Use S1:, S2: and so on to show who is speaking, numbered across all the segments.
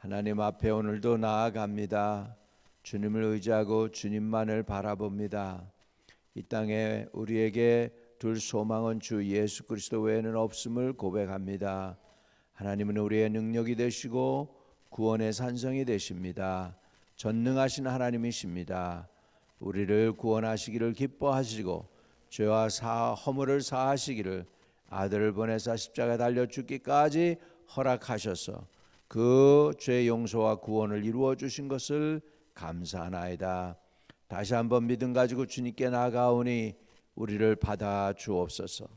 S1: 하나님 앞에 오늘도 나아갑니다. 주님을 의지하고 주님만을 바라봅니다. 이 땅에 우리에게 둘 소망은 주 예수 그리스도 외에는 없음을 고백합니다. 하나님은 우리의 능력이 되시고 구원의 산성이 되십니다. 전능하신 하나님이십니다. 우리를 구원하시기를 기뻐하시고 죄와 허물을 사하시기를 아들을 보내사 십자가에 달려 죽기까지 허락하셔서 그 죄 용서와 구원을 이루어 주신 것을 감사하나이다. 다시 한번 믿음 가지고 주님께 나아가오니 우리를 받아 주옵소서.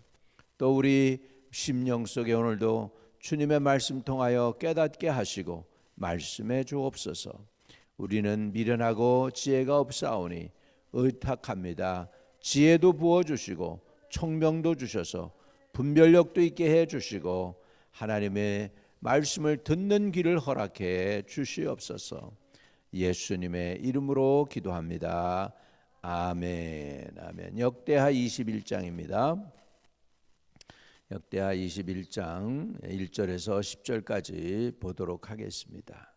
S1: 또 우리 심령 속에 오늘도 주님의 말씀 통하여 깨닫게 하시고 말씀해 주옵소서. 우리는 미련하고 지혜가 없사오니 의탁합니다. 지혜도 부어주시고 총명도 주셔서 분별력도 있게 해주시고 하나님의 말씀을 듣는 길을 허락해 주시옵소서. 예수님의 이름으로 기도합니다. 아멘. 아멘. 역대하 21장입니다. 역대하 21장 1절에서 10절까지 보도록 하겠습니다.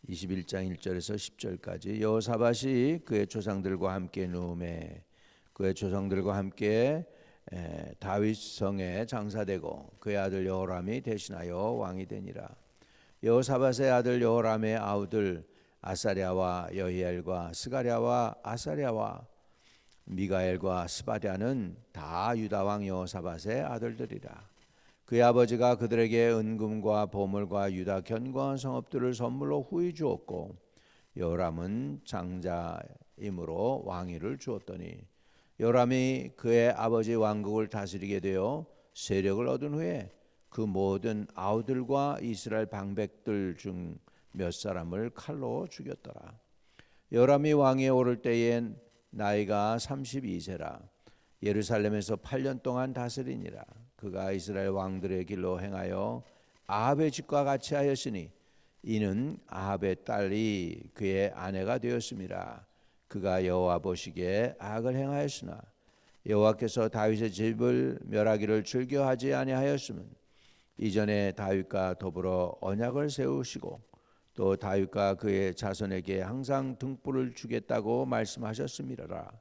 S1: 21장 1절에서 10절까지 여호사밧이 그의 조상들과 함께 누움에 그의 조상들과 함께 다윗 성에 장사되고 그의 아들 여호람이 대신하여 왕이 되니라. 여호사밧의 아들 여호람의 아우들 아사랴와 여히엘과 스가랴와 아사랴와 미가엘과 스바랴는 다 유다 왕 여호사밧의 아들들이라. 그의 아버지가 그들에게 은금과 보물과 유다 견고한 성읍들을 선물로 후히 주었고 여호람은 장자이므로 왕위를 주었더니 여호람이 그의 아버지 왕국을 다스리게 되어 세력을 얻은 후에 그 모든 아우들과 이스라엘 방백들 중 몇 사람을 칼로 죽였더라. 여호람이 왕위에 오를 때엔 나이가 32세라. 예루살렘에서 8년 동안 다스리니라. 그가 이스라엘 왕들의 길로 행하여 아합의 집과 같이 하였으니 이는 아합의 딸이 그의 아내가 되었음이라. 그가 여호와 보시기에 악을 행하였으나 여호와께서 다윗의 집을 멸하기를 즐겨하지 아니하였음은 이전에 다윗과 더불어 언약을 세우시고 또 다윗과 그의 자손에게 항상 등불을 주겠다고 말씀하셨음이더라.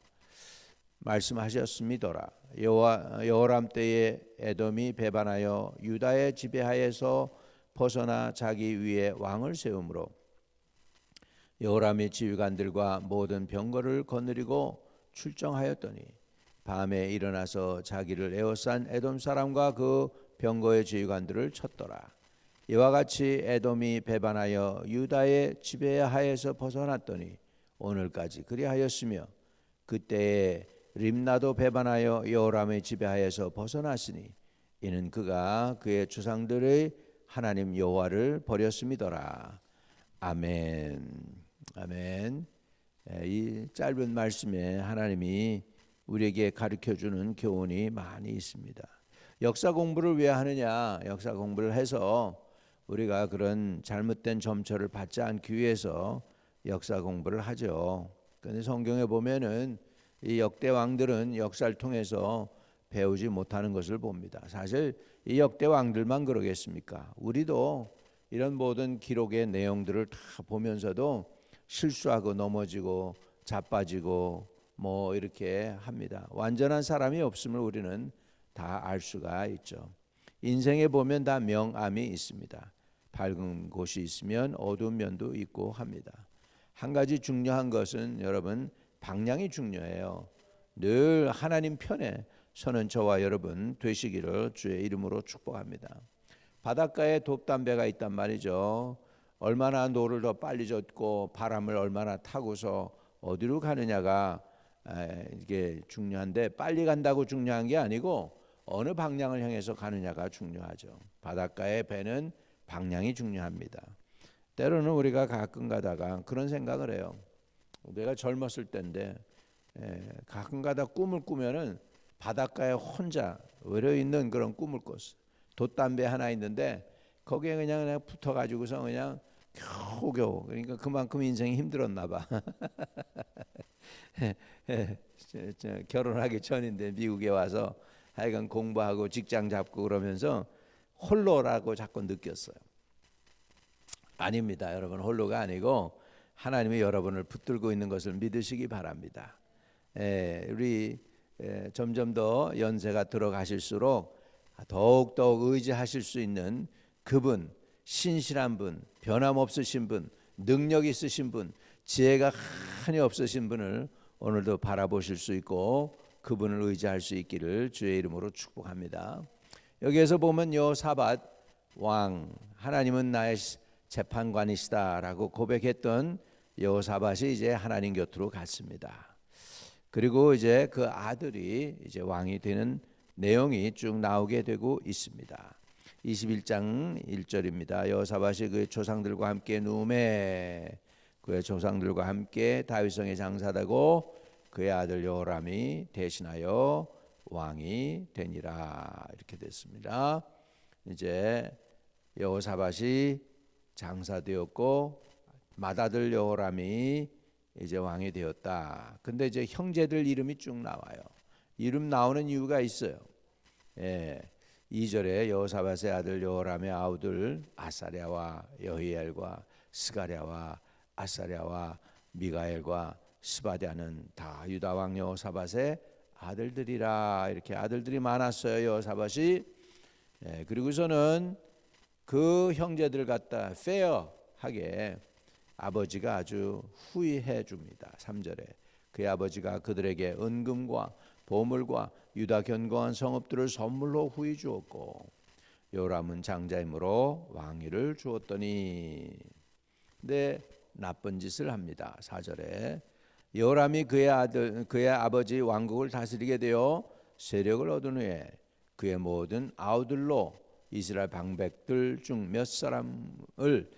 S1: 여호람 때에 에돔이 배반하여 유다의 지배하에서 벗어나 자기 위에 왕을 세우므로 여호람이 지휘관들과 모든 병거를 거느리고 출정하였더니 밤에 일어나서 자기를 에워싼 에돔 사람과 그 병거의 지휘관들을 쳤더라. 이와 같이 에돔이 배반하여 유다의 지배하에서 벗어났더니 오늘까지 그리하였으며 그때에 림나도 배반하여 여호람의 지배하에서 벗어났으니 이는 그가 그의 조상들의 하나님 여호와를 버렸음이더라. 아멘. 아멘. 이 짧은 말씀에 하나님이 우리에게 가르쳐주는 교훈이 많이 있습니다. 역사 공부를 왜 하느냐? 역사 공부를 해서 우리가 그런 잘못된 점처를 받지 않기 위해서 역사 공부를 하죠. 그런데 성경에 보면은 이 역대 왕들은 역사를 통해서 배우지 못하는 것을 봅니다. 사실 이 역대 왕들만 그러겠습니까? 우리도 이런 모든 기록의 내용들을 다 보면서도 실수하고 넘어지고 자빠지고 뭐 이렇게 합니다. 완전한 사람이 없음을 우리는 다 알 수가 있죠. 인생에 보면 다 명암이 있습니다. 밝은 곳이 있으면 어두운 면도 있고 합니다. 한 가지 중요한 것은 여러분 방향이 중요해요. 늘 하나님 편에 서는 저와 여러분 되시기를 주의 이름으로 축복합니다. 바닷가에 돛담배가 있단 말이죠. 얼마나 노를 더 빨리 젓고 바람을 얼마나 타고서 어디로 가느냐가 이게 중요한데 빨리 간다고 중요한 게 아니고 어느 방향을 향해서 가느냐가 중요하죠. 바닷가의 배는 방향이 중요합니다. 때로는 우리가 가끔 가다가 그런 생각을 해요. 내가 젊었을 때인데 가끔 가다 꿈을 꾸면은 바닷가에 혼자 외려 있는 그런 꿈을 꿨어. 돛담배 하나 있는데 거기에 그냥 붙어가지고서 그냥 겨우겨우, 그러니까 그만큼 인생이 힘들었나 봐. 결혼하기 전인데 미국에 와서 하여간 공부하고 직장 잡고 그러면서 홀로라고 자꾸 느꼈어요. 아닙니다. 여러분 홀로가 아니고 하나님이 여러분을 붙들고 있는 것을 믿으시기 바랍니다. 우리 점점 더 연세가 들어가실수록 더욱더욱 의지하실 수 있는 그분, 신실한 분, 변함없으신 분, 능력 있으신 분, 지혜가 한이 없으신 분을 오늘도 바라보실 수 있고 그분을 의지할 수 있기를 주의 이름으로 축복합니다. 여기에서 보면 여호사밧 왕, 하나님은 나의 재판관이시다라고 고백했던 여호사밧이 이제 하나님 곁으로 갔습니다. 그리고 이제 그 아들이 이제 왕이 되는 내용이 쭉 나오게 되고 있습니다. 21장 1절입니다. 여호사밧이 그의 조상들과 함께 누움에 그의 조상들과 함께 다윗성에 장사되고 그의 아들 여호람이 대신하여 왕이 되니라. 이렇게 됐습니다. 이제 여호사밧이 장사되었고 맏아들 여호람이 이제 왕이 되었다. 근데 이제 형제들 이름이 쭉 나와요. 이름 나오는 이유가 있어요. 2절에 여호사밧의 아들 여호람의 아우들 아사랴와 여히엘과 스가랴와 아사랴와 미가엘과 스바랴는 다 유다 왕 여호사밧의 아들들이라. 이렇게 아들들이 많았어요. 여호사밧이. 그리고서는 그 형제들 갖다 페어하게 아버지가 아주 후의해 줍니다. 3절에 그의 아버지가 그들에게 은금과 보물과 유다 견고한 성읍들을 선물로 후히 주었고 요람은 장자이므로 왕위를 주었더니. 근데 나쁜 짓을 합니다. 4절에 요람이 그의 아버지 왕국을 다스리게 되어 세력을 얻은 후에 그의 모든 아우들로 이스라엘 방백들 중 몇 사람을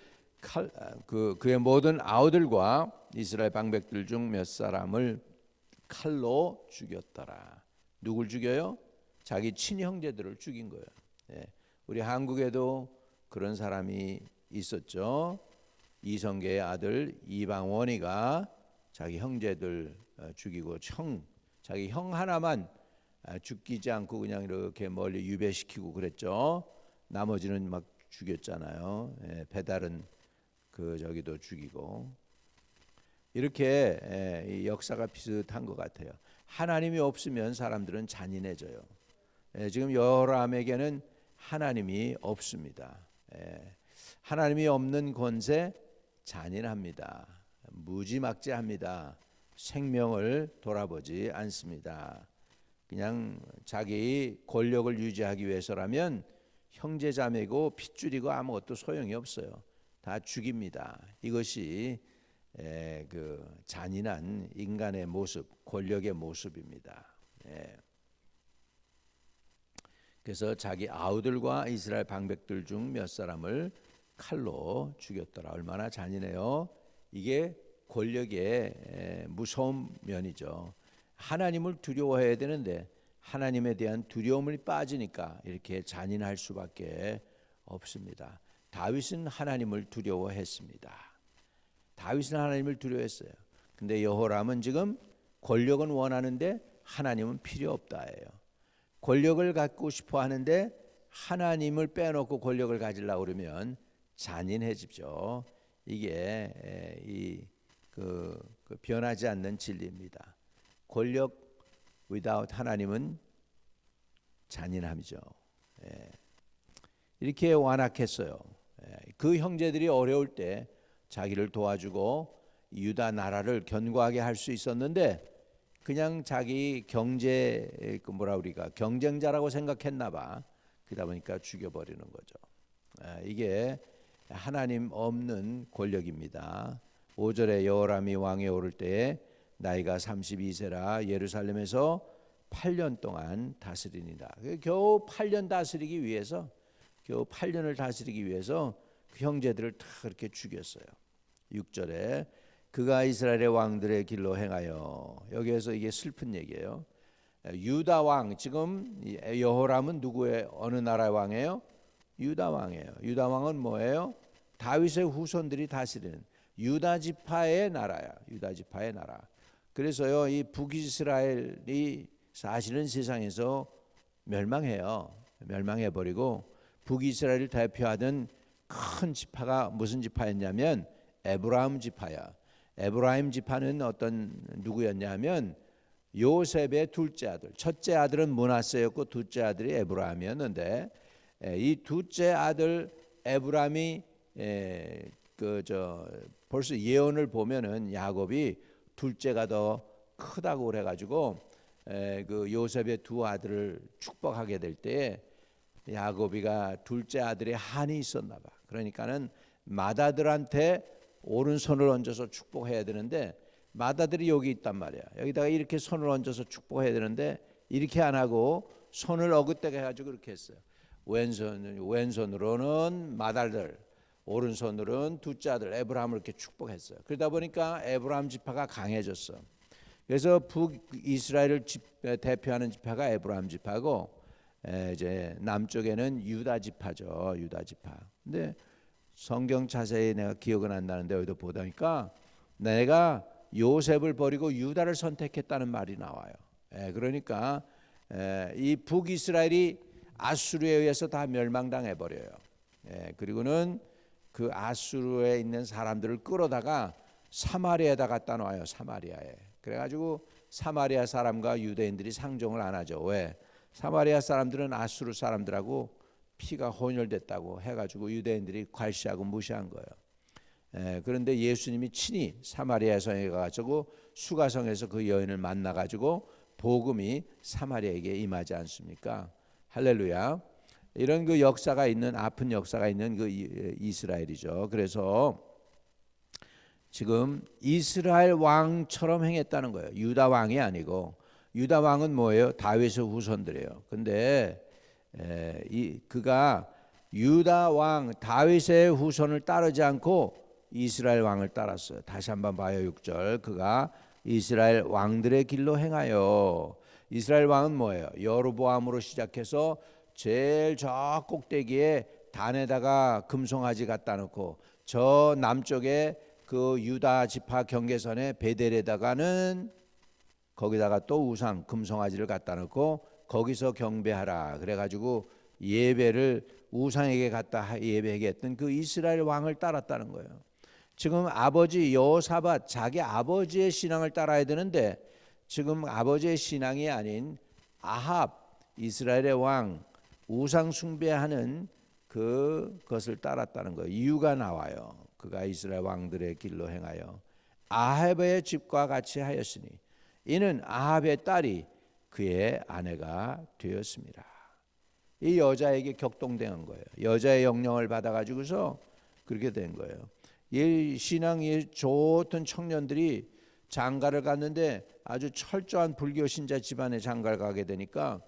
S1: 그의 모든 아우들과 이스라엘 방백들 중 몇 사람을 칼로 죽였더라. 누굴 죽여요? 자기 친형제들을 죽인 거예요. 우리 한국에도 그런 사람이 있었죠. 이성계의 아들 이방원이가 자기 형제들 죽이고 자기 형 하나만 죽이지 않고 그냥 이렇게 멀리 유배시키고 그랬죠. 나머지는 막 죽였잖아요. 배달은 저기도 죽이고. 이렇게 이 역사가 비슷한 것 같아요. 하나님이 없으면 사람들은 잔인해져요. 지금 여호람에게는 하나님이 없습니다. 하나님이 없는 권세 잔인합니다. 무지막지합니다. 생명을 돌아보지 않습니다. 그냥 자기 권력을 유지하기 위해서라면 형제자매고 핏줄이고 아무것도 소용이 없어요. 다 죽입니다. 이것이 그 잔인한 인간의 모습, 권력의 모습입니다. 그래서 자기 아우들과 이스라엘 방백들 중 몇 사람을 칼로 죽였더라. 얼마나 잔인해요. 이게 권력의 무서운 면이죠. 하나님을 두려워해야 되는데 하나님에 대한 두려움이 빠지니까 이렇게 잔인할 수밖에 없습니다. 다윗은 하나님을 두려워했습니다. 다윗은 하나님을 두려워했어요. 근데 여호람은 지금 권력은 원하는데 하나님은 필요 없다예요. 권력을 갖고 싶어 하는데 하나님을 빼놓고 권력을 가지려고 그러면 잔인해지죠. 이게 그 변하지 않는 진리입니다. 권력 without 하나님은 잔인함이죠. 이렇게 완악했어요. 그 형제들이 어려울 때 자기를 도와주고 유다 나라를 견고하게 할 수 있었는데 그냥 자기 우리가 경쟁자라고 생각했나 봐. 그러다 보니까 죽여버리는 거죠. 이게 하나님 없는 권력입니다. 5절에 여호람이 왕에 오를 때에 나이가 32세라 예루살렘에서 8년 동안 다스리니라. 겨우 8년 다스리기 위해서 그 형제들을 다 그렇게 죽였어요. 6절에 그가 이스라엘의 왕들의 길로 행하여. 여기에서 이게 슬픈 얘기예요. 유다 왕, 지금 여호람은 어느 나라의 왕이에요? 유다 왕이에요. 유다 왕은 뭐예요? 다윗의 후손들이 다스리는 유다 지파의 나라야. 유다 지파의 나라. 그래서요, 이 북이스라엘이 사실은 세상에서 멸망해요. 멸망해버리고 북이스라엘을 대표하던 큰 지파가 무슨 지파였냐면 에브라임 지파야. 에브라임 지파는 어떤 누구였냐면 요셉의 둘째 아들, 첫째 아들은 므낫세였고 둘째 아들이 에브라임이었는데, 이 둘째 아들 에브라임이 벌써 예언을 보면은 야곱이 둘째가 더 크다고 그래가지고 그 요셉의 두 아들을 축복하게 될 때에 야곱이가 둘째 아들의 한이 있었나 봐. 그러니까는 맏아들한테 오른손을 얹어서 축복해야 되는데 맏아들이 여기 있단 말이야. 여기다가 이렇게 손을 얹어서 축복해야 되는데 이렇게 안 하고 손을 어긋대게 해가지고 그렇게 했어요. 왼손으로는 맏아들, 오른손으로는 둘째 아들 에브라임을 이렇게 축복했어요. 그러다 보니까 에브라임 지파가 강해졌어. 그래서 북이스라엘을 대표하는 지파가 에브라임 지파고, 이제 남쪽에는 유다 지파죠. 유다 지파. 근데 성경 자세히 내가 기억은 안 나는데 여기도 보다니까 내가 요셉을 버리고 유다를 선택했다는 말이 나와요. 그러니까 이 북이스라엘이 아수르에 의해서 다 멸망당해 버려요. 그리고는 그 아수르에 있는 사람들을 끌어다가 사마리아에다 갖다 놔요. 사마리아에. 그래가지고 사마리아 사람과 유대인들이 상종을 안 하죠. 왜? 사마리아 사람들은 아수르 사람들하고 피가 혼혈됐다고 해가지고 유대인들이 괄시하고 무시한 거예요. 그런데 예수님이 친히 사마리아 성에 가가지고 수가성에서 그 여인을 만나가지고 복음이 사마리아에게 임하지 않습니까? 할렐루야. 이런 그 역사가 있는, 아픈 역사가 있는 그 이스라엘이죠. 그래서 지금 이스라엘 왕처럼 행했다는 거예요. 유다 왕이 아니고. 유다 왕은 뭐예요? 다윗의 후손들이에요. 근데 그가 유다 왕 다윗의 후손을 따르지 않고 이스라엘 왕을 따랐어요. 다시 한번 봐요. 6절. 그가 이스라엘 왕들의 길로 행하여. 이스라엘 왕은 뭐예요? 여로보암으로 시작해서 제일 저 꼭대기에 단에다가 금송아지 갖다 놓고, 저 남쪽에 그 유다 지파 경계선에 베델에다가는 거기다가 또 우상 금송아지를 갖다 놓고 거기서 경배하라. 그래가지고 예배를 우상에게 갖다 예배하게 했던 그 이스라엘 왕을 따랐다는 거예요. 지금 아버지 여호사밧 자기 아버지의 신앙을 따라야 되는데 지금 아버지의 신앙이 아닌 아합 이스라엘의 왕 우상 숭배하는 그것을 따랐다는 거예요. 이유가 나와요. 그가 이스라엘 왕들의 길로 행하여 아합의 집과 같이 하였으니 이는 아합의 딸이 그의 아내가 되었습니다. 이 여자에게 격동된 거예요. 여자의 영향을 받아가지고서 그렇게 된 거예요. 이 신앙이 좋던 청년들이 장가를 갔는데 아주 철저한 불교 신자 집안에 장가를 가게 되니까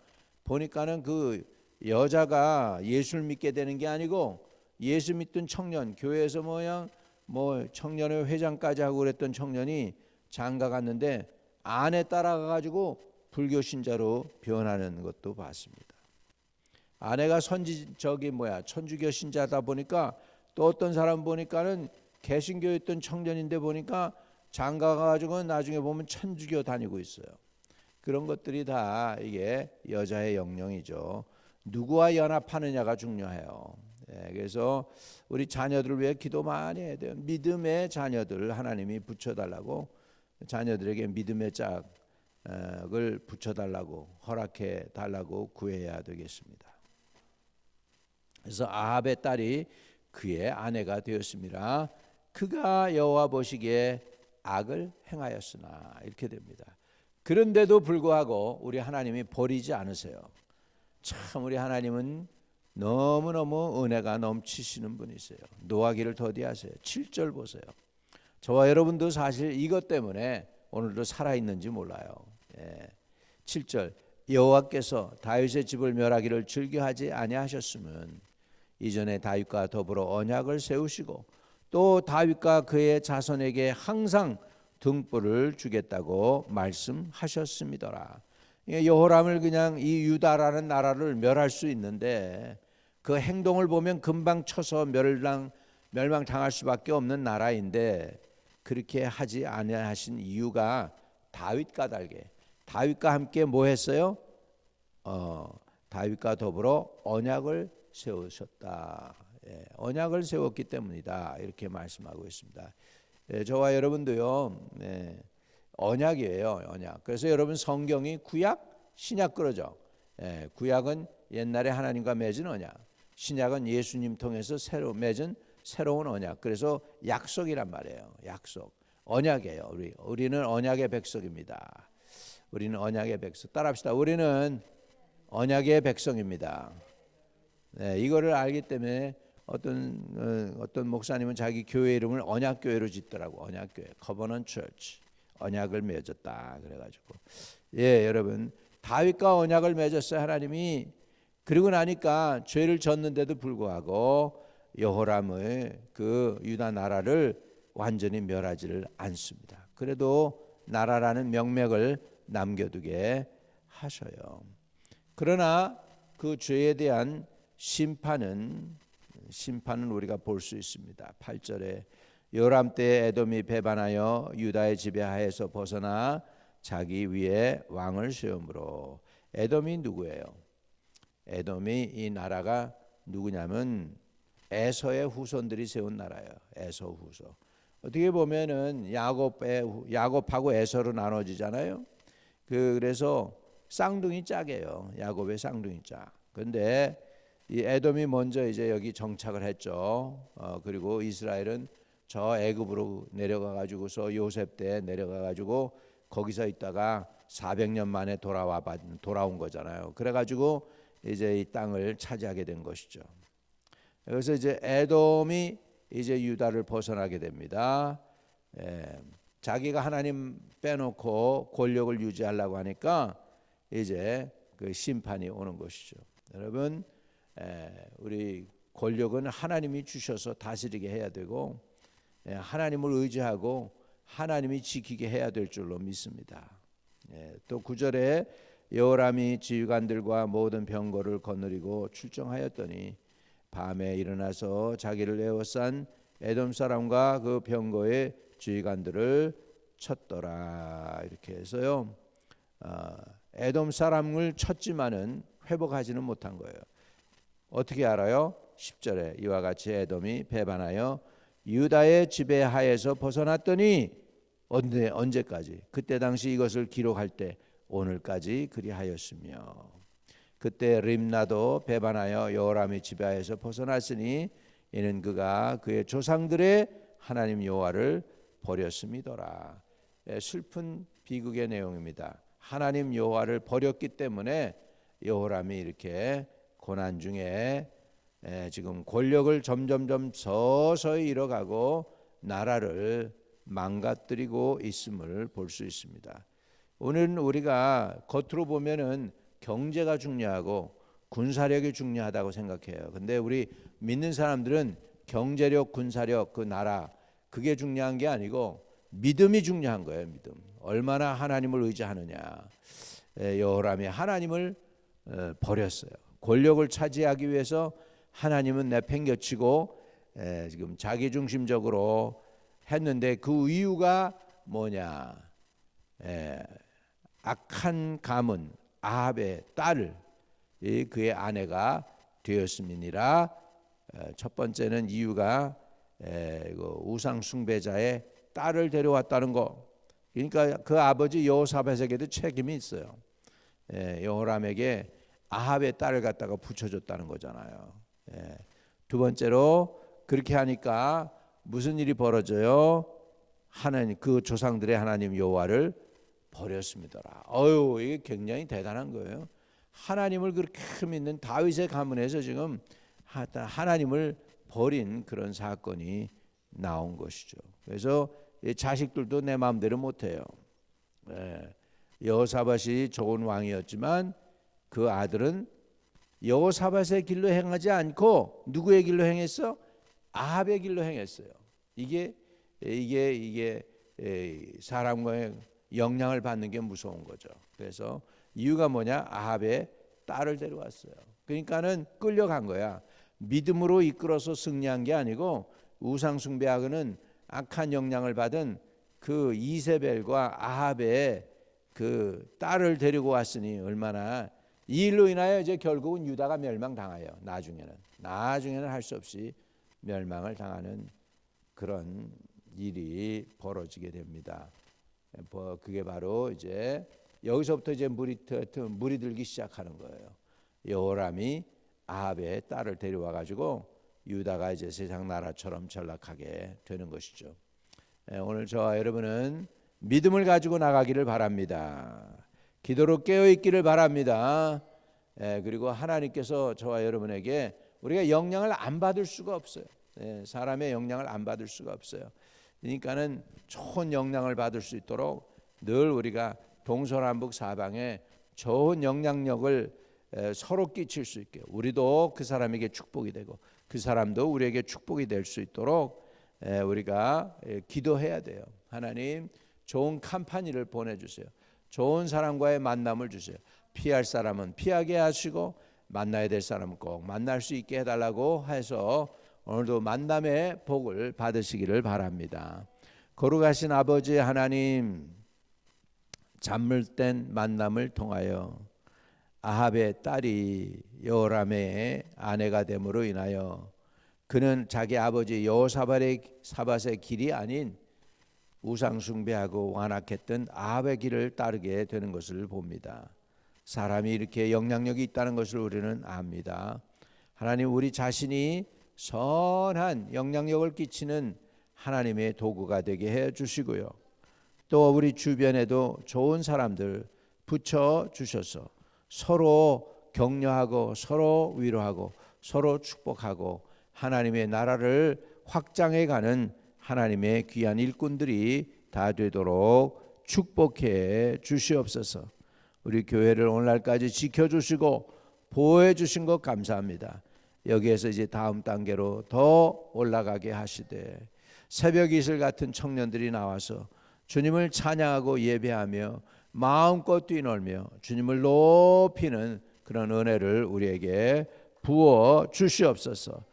S1: 보니까는 그 여자가 예수를 믿게 되는 게 아니고 예수 믿던 청년, 교회에서 청년회 회장까지 하고 그랬던 청년이 장가 갔는데 아내 따라가 가지고 불교 신자로 변하는 것도 봤습니다. 아내가 천주교 신자다 보니까 또 어떤 사람 보니까는 개신교에 있던 청년인데 보니까 장가 가가지고 나중에 보면 천주교 다니고 있어요. 그런 것들이 다 이게 여자의 영역이죠. 누구와 연합하느냐가 중요해요. 그래서 우리 자녀들을 위해 기도 많이 해야 돼요. 믿음의 자녀들 하나님이 붙여달라고, 자녀들에게 믿음의 짝을 붙여달라고 허락해 달라고 구해야 되겠습니다. 그래서 아합의 딸이 그의 아내가 되었습니다. 그가 여호와 보시기에 악을 행하였으나, 이렇게 됩니다. 그런데도 불구하고 우리 하나님이 버리지 않으세요. 참 우리 하나님은 너무너무 은혜가 넘치시는 분이세요. 노하기를 더디하세요. 7절 보세요. 저와 여러분도 사실 이것 때문에 오늘도 살아있는지 몰라요. 7절 여호와께서 다윗의 집을 멸하기를 즐겨하지 아니하셨으면 이전에 다윗과 더불어 언약을 세우시고 또 다윗과 그의 자손에게 항상 등불을 주겠다고 말씀하셨습니다라. 여호람을 그냥 이 유다라는 나라를 멸할 수 있는데 그 행동을 보면 금방 쳐서 멸망당할 수밖에 없는 나라인데 그렇게 하지 아니하신 이유가 다윗과 달게, 다윗과 함께 뭐 했어요? 다윗과 더불어 언약을 세우셨다. 언약을 세웠기 때문이다. 이렇게 말씀하고 있습니다. 저와 여러분도요, 언약이에요, 언약. 그래서 여러분 성경이 구약, 신약 그러죠. 구약은 옛날에 하나님과 맺은 언약, 신약은 예수님 통해서 새로 맺은 새로운 언약. 그래서 약속이란 말이에요. 약속, 언약이에요. 우리는 언약의 백성입니다. 우리는 언약의 백성. 따라합시다. 우리는 언약의 백성입니다. 이거를 알기 때문에 어떤 목사님은 자기 교회 이름을 언약교회로 짓더라고. 언약교회, Covenant Church, 언약을 맺었다. 그래가지고 여러분 다윗과 언약을 맺었어요. 하나님이. 그리고 나니까 죄를 졌는데도 불구하고 여호람의 그 유다 나라를 완전히 멸하지를 않습니다. 그래도 나라라는 명맥을 남겨두게 하셔요. 그러나 그 죄에 대한 심판은 우리가 볼 수 있습니다. 8절에 요람 때 에돔이 배반하여 유다의 지배하에서 벗어나 자기 위에 왕을 세우므로. 에돔이 누구예요? 에돔이 이 나라가 누구냐면 에서의 후손들이 세운 나라예요. 에서 후손. 어떻게 보면은 야곱하고 에서로 나눠지잖아요. 그래서 쌍둥이 짝이에요. 야곱의 쌍둥이 짝. 그런데 이 에돔이 먼저 이제 여기 정착을 했죠. 그리고 이스라엘은 저 애굽으로 내려가 가지고서 요셉 때 내려가 가지고 거기서 있다가 400년 만에 돌아온 거잖아요. 그래 가지고 이제 이 땅을 차지하게 된 것이죠. 그래서 이제 에돔이 이제 유다를 벗어나게 됩니다. 자기가 하나님 빼놓고 권력을 유지하려고 하니까 이제 그 심판이 오는 것이죠. 여러분, 우리 권력은 하나님이 주셔서 다스리게 해야 되고 하나님을 의지하고 하나님이 지키게 해야 될 줄로 믿습니다. 또 9절에 여호람이 지휘관들과 모든 병거를 거느리고 출정하였더니 밤에 일어나서 자기를 에워싼 에돔 사람과 그 병거의 지휘관들을 쳤더라. 이렇게 해서요, 에돔 사람을 쳤지만은 회복하지는 못한 거예요. 어떻게 알아요? 10절에 이와 같이 에돔이 배반하여 유다의 지배하에서 벗어났더니 언제까지? 그때 당시 이것을 기록할 때 오늘까지 그리하였으며, 그때 림나도 배반하여 여호람의 지배하에서 벗어났으니 이는 그가 그의 조상들의 하나님 여호와를 버렸음이더라. 슬픈 비극의 내용입니다. 하나님 여호와를 버렸기 때문에 여호람이 이렇게 고난 중에 지금 권력을 점점점 서서히 잃어가고 나라를 망가뜨리고 있음을 볼 수 있습니다. 오늘은 우리가 겉으로 보면은 경제가 중요하고 군사력이 중요하다고 생각해요. 근데 우리 믿는 사람들은 경제력, 군사력, 그 나라 그게 중요한 게 아니고 믿음이 중요한 거예요. 믿음. 얼마나 하나님을 의지하느냐. 여호람이 하나님을 버렸어요. 권력을 차지하기 위해서 하나님은 내팽개치고 지금 자기중심적으로 했는데 그 이유가 뭐냐? 악한 가문 아합의 딸을 그의 아내가 되었음이니라. 첫 번째는 이유가 우상 숭배자의 딸을 데려왔다는 거. 그러니까 그 아버지 여호사밧에게도 책임이 있어요. 여호람에게 아합의 딸을 갖다가 붙여줬다는 거잖아요. 두 번째로 그렇게 하니까 무슨 일이 벌어져요? 하나님, 그 조상들의 하나님 여호와를 버렸습니다라. 이게 굉장히 대단한 거예요. 하나님을 그렇게 믿는 다윗의 가문에서 지금 하나님을 버린 그런 사건이 나온 것이죠. 그래서 자식들도 내 마음대로 못해요. 여호사밧이 좋은 왕이었지만 그 아들은 여호사밧의 길로 행하지 않고 누구의 길로 행했어? 아합의 길로 행했어요. 이게 사람과의 영향을 받는 게 무서운 거죠. 그래서 이유가 뭐냐? 아합의 딸을 데려왔어요. 그러니까는 끌려간 거야. 믿음으로 이끌어서 승리한 게 아니고 우상 숭배하고는 악한 영향을 받은 그 이세벨과 아합의 그 딸을 데리고 왔으니 얼마나 이 일로 인하여 이제 결국은 유다가 멸망당해요. 나중에는 나중에는 할 수 없이 멸망을 당하는 그런 일이 벌어지게 됩니다. 그게 바로 이제 여기서부터 이제 물이 들기 시작하는 거예요. 여호람이 아합의 딸을 데려와 가지고 유다가 이제 세상 나라처럼 전락하게 되는 것이죠. 오늘 저와 여러분은 믿음을 가지고 나가기를 바랍니다. 기도로 깨어 있기를 바랍니다. 그리고 하나님께서 저와 여러분에게 우리가 영향을 안 받을 수가 없어요. 사람의 영향을 안 받을 수가 없어요. 그러니까는 좋은 영향을 받을 수 있도록 늘 우리가 동서남북 사방에 좋은 영향력을 서로 끼칠 수 있게, 우리도 그 사람에게 축복이 되고 그 사람도 우리에게 축복이 될 수 있도록 우리가 기도해야 돼요. 하나님, 좋은 캄파니를 보내주세요. 좋은 사람과의 만남을 주세요. 피할 사람은 피하게 하시고 만나야 될 사람은 꼭 만날 수 있게 해달라고 해서 오늘도 만남의 복을 받으시기를 바랍니다. 거룩하신 아버지 하나님, 잔물된 만남을 통하여 아합의 딸이 여호람의 아내가 됨으로 인하여 그는 자기 아버지 여호사밧의 길이 아닌 우상 숭배하고 완악했던 아합의 길을 따르게 되는 것을 봅니다. 사람이 이렇게 영향력이 있다는 것을 우리는 압니다. 하나님, 우리 자신이 선한 영향력을 끼치는 하나님의 도구가 되게 해 주시고요. 또 우리 주변에도 좋은 사람들 붙여 주셔서 서로 격려하고 서로 위로하고 서로 축복하고 하나님의 나라를 확장해 가는 하나님의 귀한 일꾼들이 다 되도록 축복해 주시옵소서. 우리 교회를 오늘날까지 지켜주시고 보호해 주신 것 감사합니다. 여기에서 이제 다음 단계로 더 올라가게 하시되 새벽 이슬 같은 청년들이 나와서 주님을 찬양하고 예배하며 마음껏 뛰놀며 주님을 높이는 그런 은혜를 우리에게 부어 주시옵소서.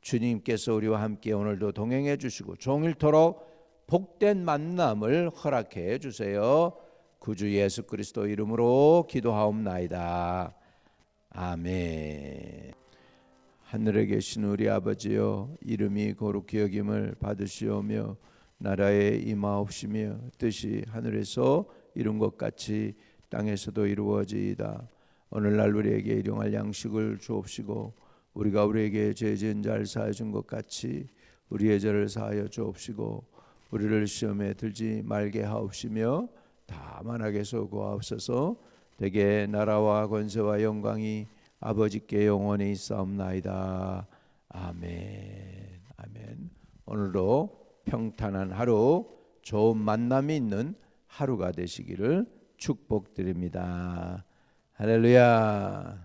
S1: 주님께서 우리와 함께 오늘도 동행해 주시고 종일토록 복된 만남을 허락해 주세요. 구주 예수 그리스도 이름으로 기도하옵나이다. 아멘. 하늘에 계신 우리 아버지여, 이름이 거룩히 여김을 받으시오며 나라에 임하옵시며 뜻이 하늘에서 이룬 것 같이 땅에서도 이루어지이다. 오늘날 우리에게 일용할 양식을 주옵시고 우리가 우리에게 죄 지은 자를 사하여 준 것 같이 우리의 죄를 사하여 주옵시고 우리를 시험에 들지 말게 하옵시며 다만 악에서 구하옵소서. 대개 나라와 권세와 영광이 아버지께 영원히 있사옵나이다. 아멘. 아멘. 오늘도 평탄한 하루, 좋은 만남이 있는 하루가 되시기를 축복드립니다. 할렐루야.